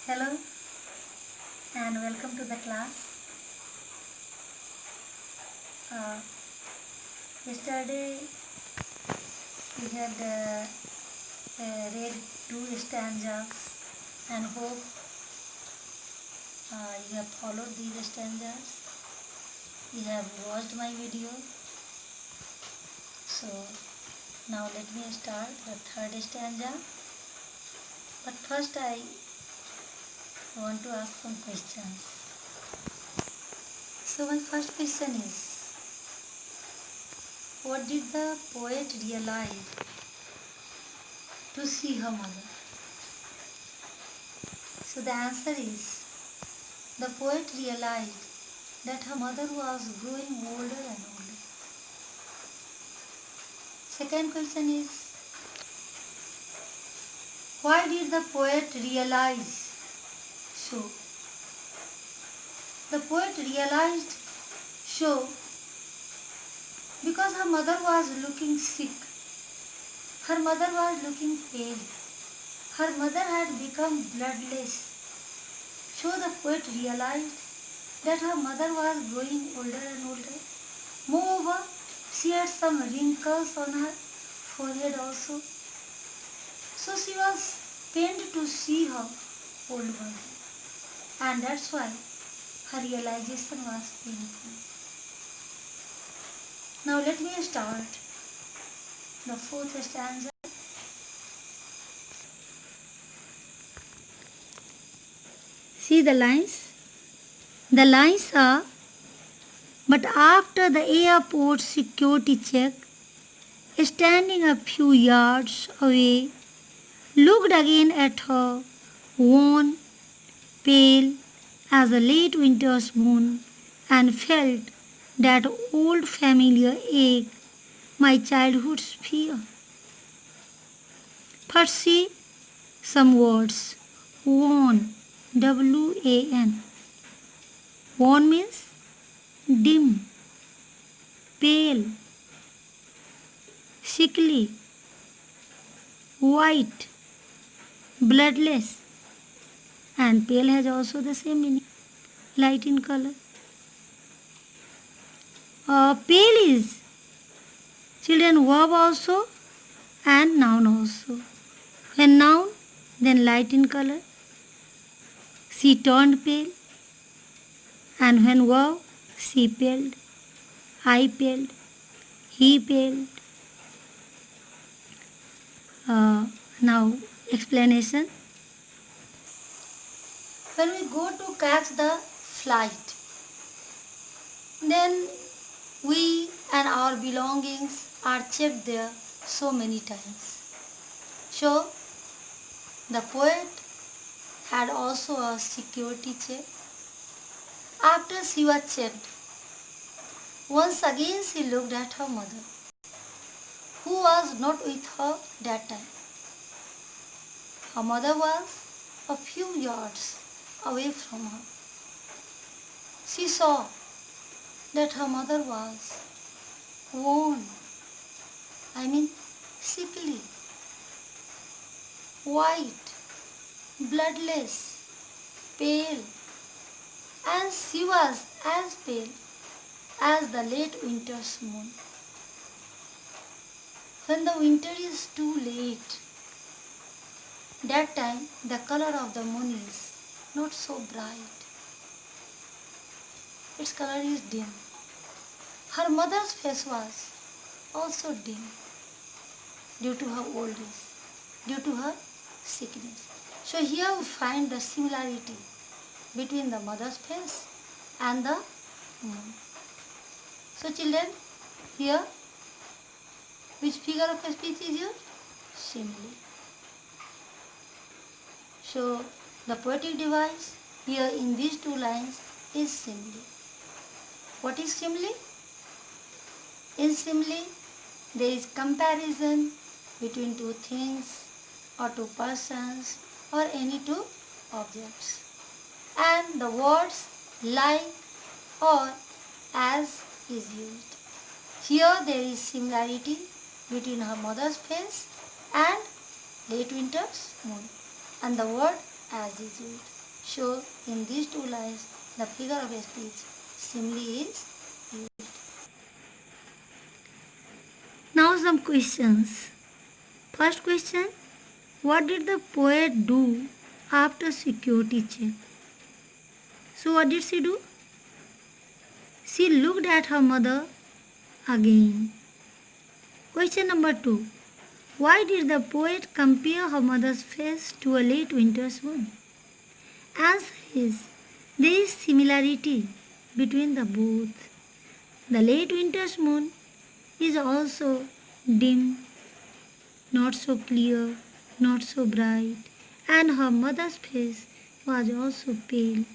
Hello and welcome to the class. Uh, Yesterday we had read two stanzas and hope you have followed these stanzas. You have watched my video. So now let me start the third stanza. But first I want to ask some questions. So my first question is, what did the poet realize to see her mother? So the answer is, the poet realized that her mother was growing older and older. Second question is, why did the poet realize so? The poet realized so because her mother was looking sick. Her mother was looking pale. Her mother had become bloodless. So the poet realized that her mother was growing older and older. Moreover, she had some wrinkles on her forehead also. So she was pained to see her old body. And that's why her realization was painful. Now let me start the fourth stanza. See the lines? The lines are, but after the airport security check, standing a few yards away, looked again at her, worn, pale as a late winter's moon, and felt that old familiar ache, my childhood's fear. First see some words. Wan, W-A-N. Wan means dim, pale, sickly, white, bloodless, and pale has also the same meaning, light in color. Pale is children verb also and noun also. When noun, then light in color. She turned pale, and when verb, she paled, I paled, he paled. Now explanation. When we go to catch the flight, then we and our belongings are checked there so many times. So the poet had also a security check. After she was checked, once again she looked at her mother, who was not with her that time. Her mother was a few yards away from her. She saw that her mother was worn, sickly, white, bloodless, pale, and she was as pale as the late winter's moon. When the winter is too late, that time the color of the moon is not so bright. Its color is dim. Her mother's face was also dim due to her old age, due to her sickness. So here we find the similarity between the mother's face and the moon. So children, here which figure of speech is used? Simile. So the poetic device here in these two lines is simile. What is simile? In simile, there is comparison between two things or two persons or any two objects. And the words like or as is used. Here there is similarity between her mother's face and late winter's moon, and the word as is used. So in these two lines, the figure of speech simile is used. Now some questions. First question, what did the poet do after security check? So what did she do? She looked at her mother again. Question number 2. Why did the poet compare her mother's face to a late winter's moon? Answer is, there is similarity between the both. The late winter's moon is also dim, not so clear, not so bright, and her mother's face was also pale,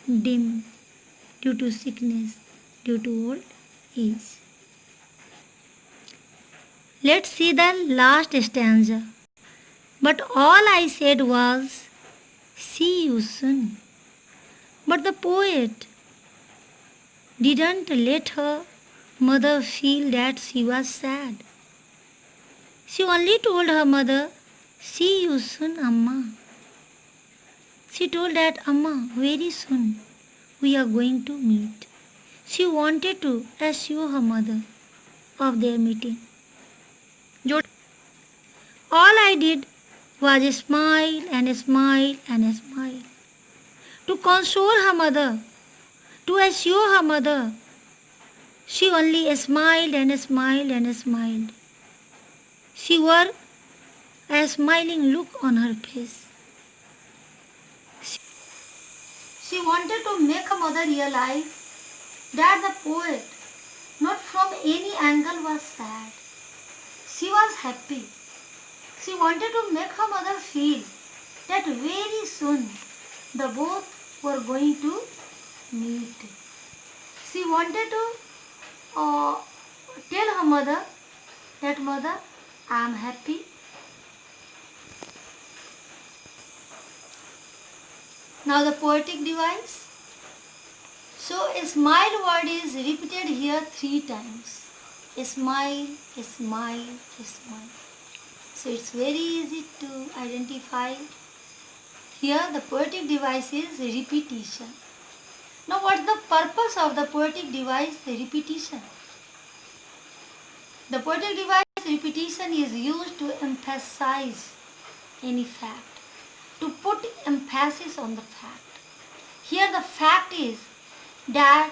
dim, due to sickness, due to old age. Let's see the last stanza. But all I said was, see you soon. But the poet didn't let her mother feel that she was sad. She only told her mother, see you soon, Amma. She told that, Amma, very soon we are going to meet. She wanted to assure her mother of their meeting. All I did was smile and smile and smile to console her mother, to assure her mother. She only smiled and smiled and smiled. She wore a smiling look on her face. She wanted to make her mother realize that the poet, not from any angle, was sad. She was happy. She wanted to make her mother feel that very soon the both were going to meet. She wanted to tell her mother that, mother, I am happy. Now the poetic device. So a smile word is repeated here 3 times. A smile, a smile, a smile. So it's very easy to identify. Here the poetic device is repetition. Now what's the purpose of the poetic device repetition? The poetic device repetition is used to emphasize any fact, to put emphasis on the fact. Here the fact is that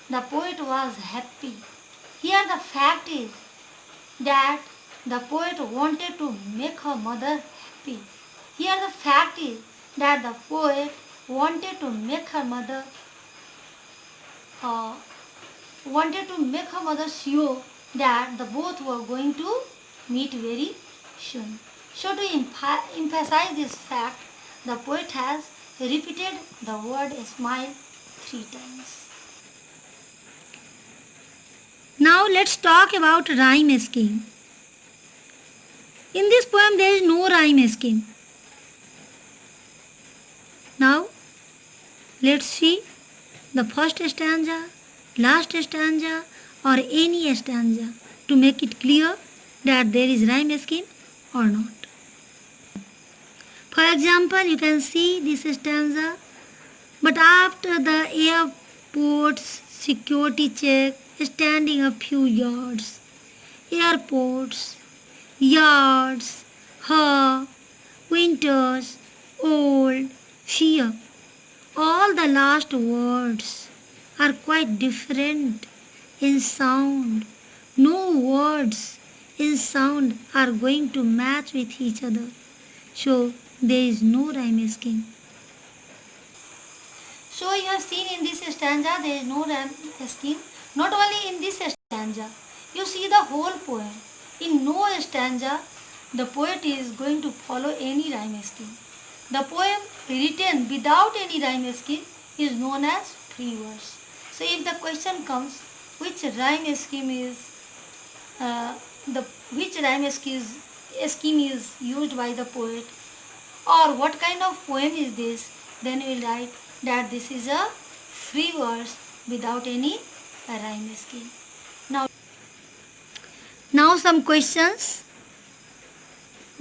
the poet was happy. Here the fact is that the poet wanted to make her mother happy. Here the fact is that the poet wanted to make her mother sure that the both were going to meet very soon. So to emphasize this fact, the poet has repeated the word smile 3 times. Now let's talk about rhyme scheme. In this poem there is no rhyme scheme. Now let's see the first stanza, last stanza or any stanza to make it clear that there is rhyme scheme or not. For example, you can see this stanza. But after the airport's security check, standing a few yards, airports, yards, her, winters, old, fear. All the last words are quite different in sound. No words in sound are going to match with each other. So there is no rhyme scheme. So you have seen in this stanza there is no rhyme scheme. Not only in this stanza, you see the whole poem. In no stanza the poet is going to follow any rhyme scheme. The poem written without any rhyme scheme is known as free verse. So if the question comes, which rhyme scheme is used by the poet, or what kind of poem is this, then we will write that this is a free verse without any rhyme scheme. Now some questions.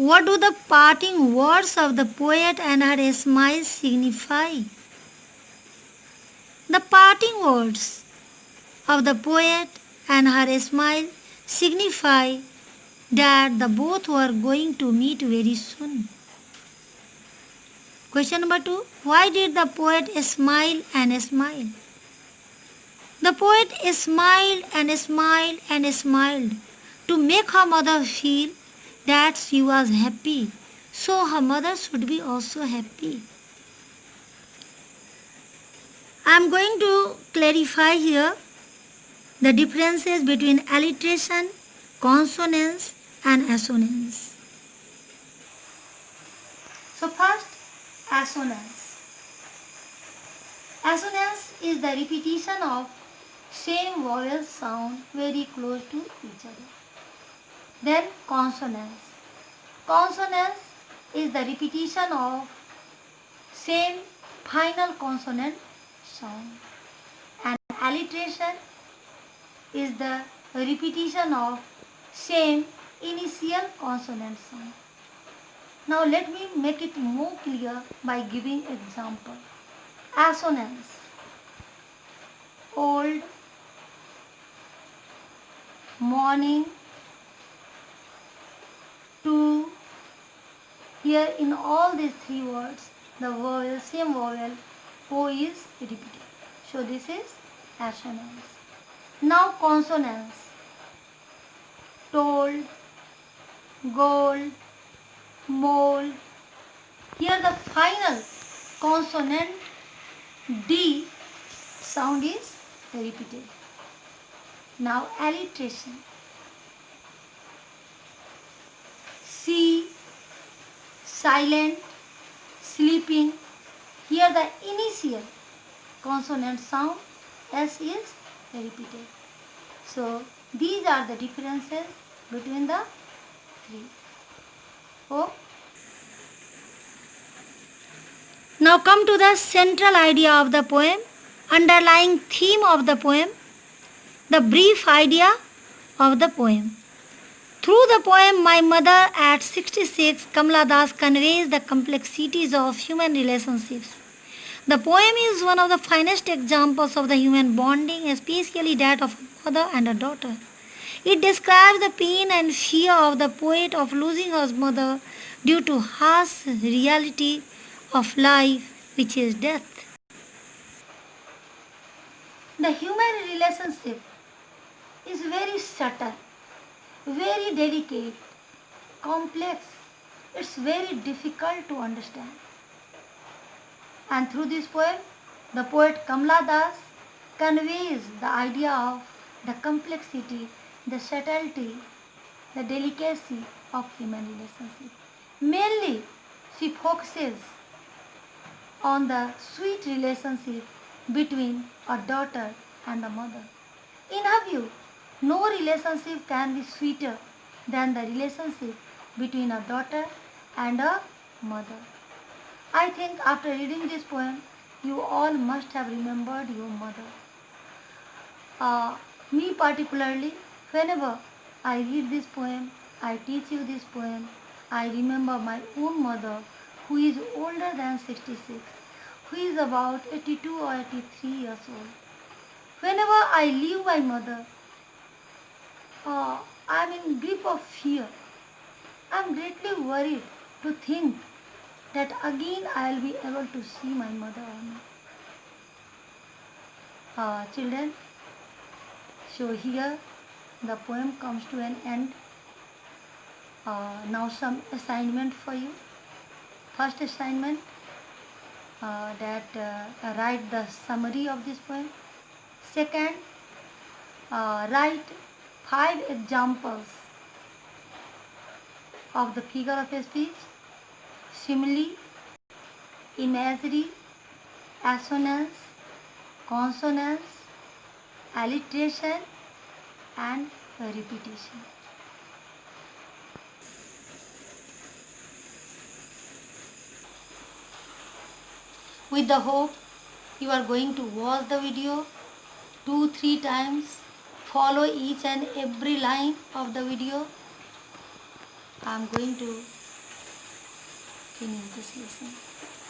What do the parting words of the poet and her smile signify? The parting words of the poet and her smile signify that the both were going to meet very soon. Question number 2. Why did the poet smile and smile? The poet smiled and smiled and smiled to make her mother feel that she was happy, so her mother should be also happy. I am going to clarify here the differences between alliteration, consonance and assonance. So first, assonance. Assonance is the repetition of same vowel sound very close to each other. Then consonance. Consonance is the repetition of same final consonant sound. And alliteration is the repetition of same initial consonant sound. Now let me make it more clear by giving example. Assonance. Old, morning, to. Here in all these three words, the vowel, same vowel, O is repeated. So this is assonance. Now consonance. Told, gold, mold. Here the final consonant D sound is repeated. Now alliteration. See, silent, sleeping. Here the initial consonant sound S is repeated. So these are the differences between the three. Oh. Now come to the central idea of the poem, underlying theme of the poem, the brief idea of the poem. Through the poem My Mother at 66, Kamala Das conveys the complexities of human relationships. The poem is one of the finest examples of the human bonding, especially that of a mother and a daughter. It describes the pain and fear of the poet of losing his mother due to harsh reality of life, which is death. The human relationship is very subtle, very delicate, complex. It's very difficult to understand. And through this poem, the poet Kamala Das conveys the idea of the complexity, the subtlety, the delicacy of human relationship. Mainly, she focuses on the sweet relationship between a daughter and a mother. In her view, no relationship can be sweeter than the relationship between a daughter and a mother. I think after reading this poem, you all must have remembered your mother. Me particularly, whenever I read this poem, I teach you this poem, I remember my own mother who is older than 66, who is about 82 or 83 years old. Whenever I leave my mother, I am in grip of fear. I am greatly worried to think that again I will be able to see my mother or not. Children, so here the poem comes to an end. Now some assignment for you. First assignment, write the summary of this poem. Second, write 5 examples of the figure of speech, simile, imagery, assonance, consonance, alliteration and repetition. With the hope you are going to watch the video 2-3 times, follow each and every line of the video. I am going to finish this lesson.